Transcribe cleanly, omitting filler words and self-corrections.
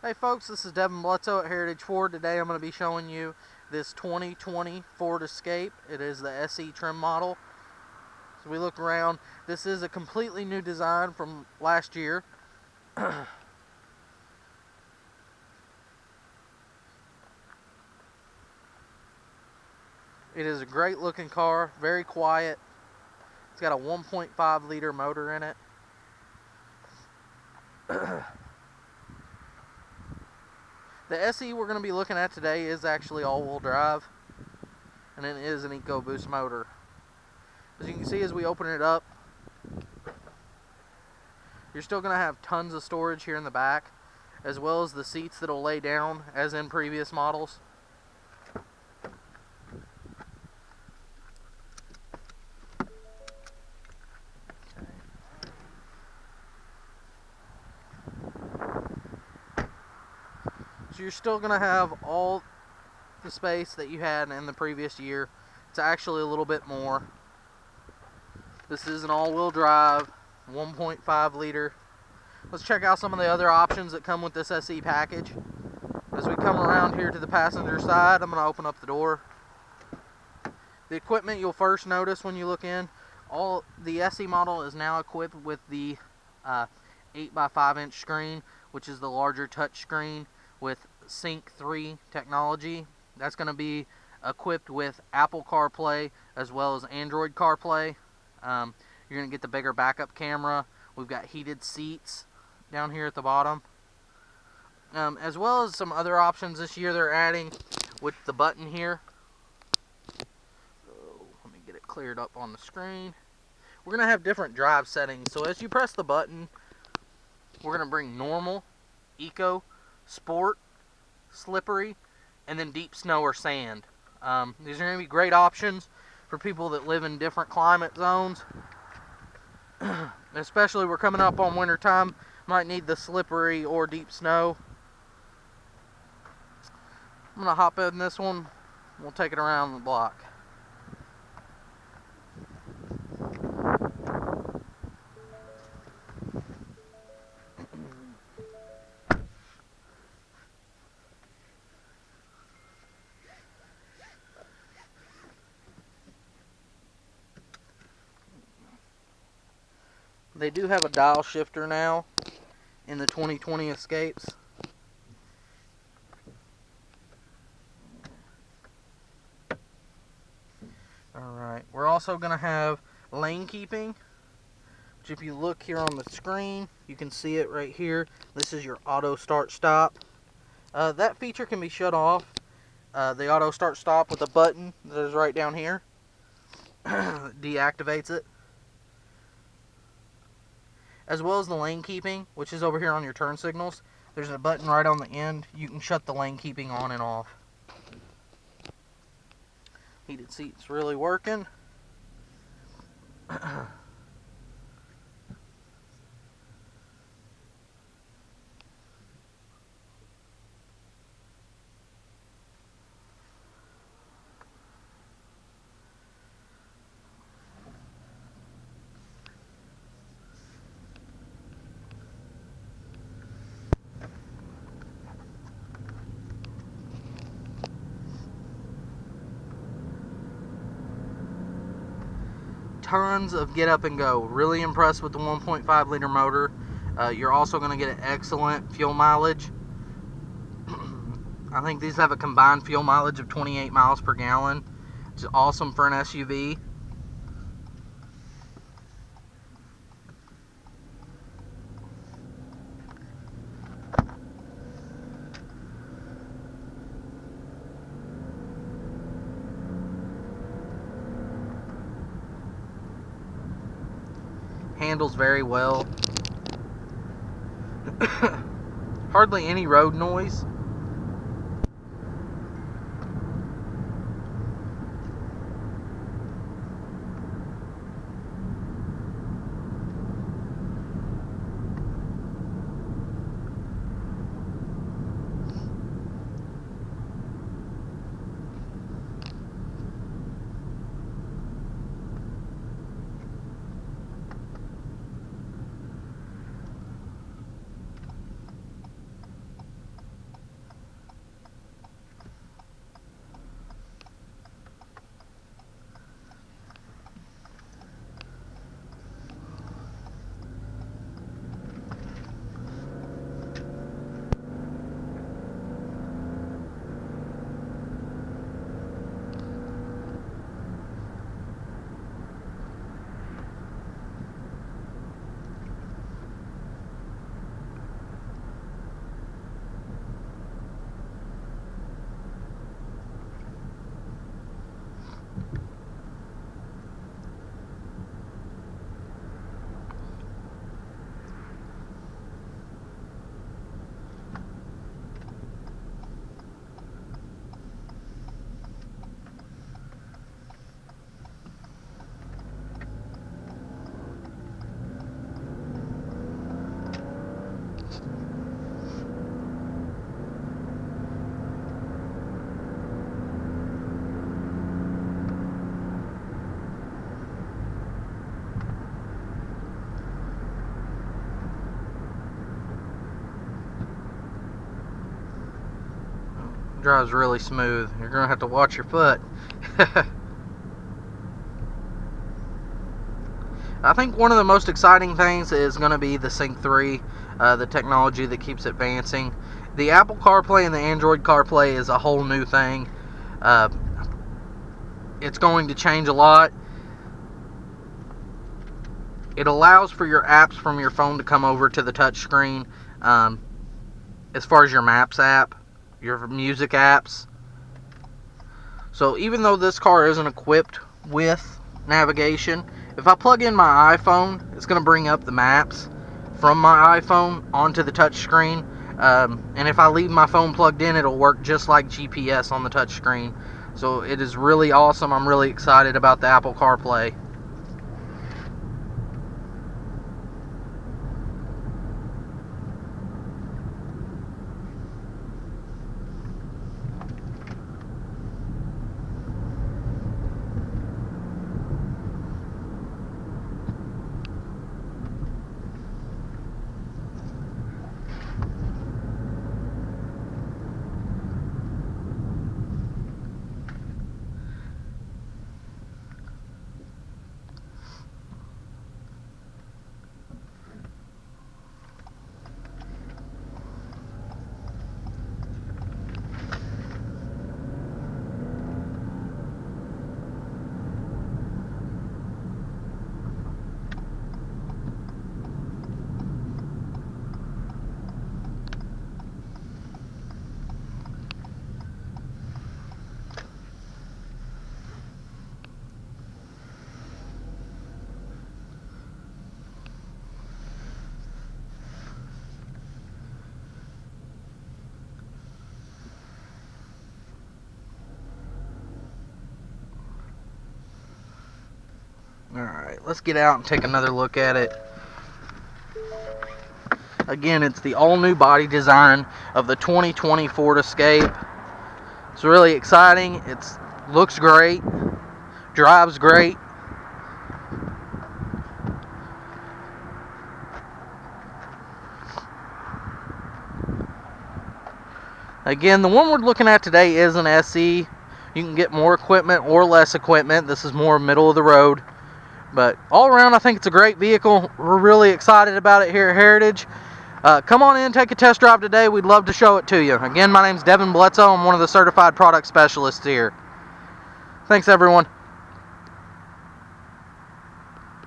Hey folks, this is Devin Bledsoe at Heritage Ford. Today I'm going to be showing you this 2020 Ford Escape. It is the SE trim model. So we look around. This is a completely new design from last year. It is a great looking car, very quiet. It's got a 1.5 liter motor in it. The SE we're going to be looking at today is actually all-wheel drive, and it is an EcoBoost motor. As you can see, as we open it up, you're still going to have tons of storage here in the back, as well as the seats that'll lay down as in previous models. So you're still going to have all the space that you had in the previous year. It's actually a little bit more. This is an all-wheel drive, 1.5 liter. Let's check out some of the other options that come with this SE package. As we come around here to the passenger side, I'm going to open up the door. The equipment you'll first notice when you look in, the SE model is now equipped with the 8x5 inch screen, which is the larger touch screen with Sync 3 technology. That's going to be equipped with Apple CarPlay as well as Android CarPlay. You're going to get the bigger backup camera. We've got heated seats down here at the bottom, as well as some other options this year they're adding with the button here. So let me get it cleared up on the screen. We're going to have different drive settings. So as you press the button, we're going to bring normal, eco, sport, slippery, and then deep snow or sand. These are going to be great options for people that live in different climate zones. Especially we're coming up on winter time, might need the slippery or deep snow. I'm going to hop in this one. We'll take it around the block. They do have a dial shifter now in the 2020 Escapes. Alright, we're also going to have lane keeping, which if you look here on the screen, you can see it right here. This is your auto start stop. That feature can be shut off. The auto start stop with a button that is right down here deactivates it. As well as the lane keeping, which is over here on your turn signals. There's a button right on the end. You can shut the lane keeping on and off. Heated seats really working. Tons of get up and go. Really impressed with the 1.5 liter motor. You're also going to get an excellent fuel mileage. I think these have a combined fuel mileage of 28 miles per gallon. It's awesome for an SUV. Handles very well. Hardly any road noise. drives really smooth. You're gonna have to watch your foot. I think one of the most exciting things is going to be the Sync 3, the technology that keeps advancing. The Apple CarPlay and the Android CarPlay is a whole new thing. It's going to change a lot. It allows for your apps from your phone to come over to the touch screen, as far as your Maps app, your music apps. So even though this car isn't equipped with navigation, if I plug in my iPhone, it's going to bring up the maps from my iPhone onto the touch screen. And if I leave my phone plugged in, it'll work just like GPS on the touch screen. So it is really awesome. I'm really excited about the Apple CarPlay. Alright, let's get out and take another look at it. Again, it's the all-new body design of the 2020 Ford Escape. It's really exciting. It looks great, drives great. Again, the one we're looking at today is an SE. You can get more equipment or less equipment. This is more middle of the road. But all around, I think it's a great vehicle. We're really excited about it here at Heritage. Come on in, take a test drive today. We'd love to show it to you. Again, my name's Devin Bledsoe. I'm one of the certified product specialists here. Thanks, everyone.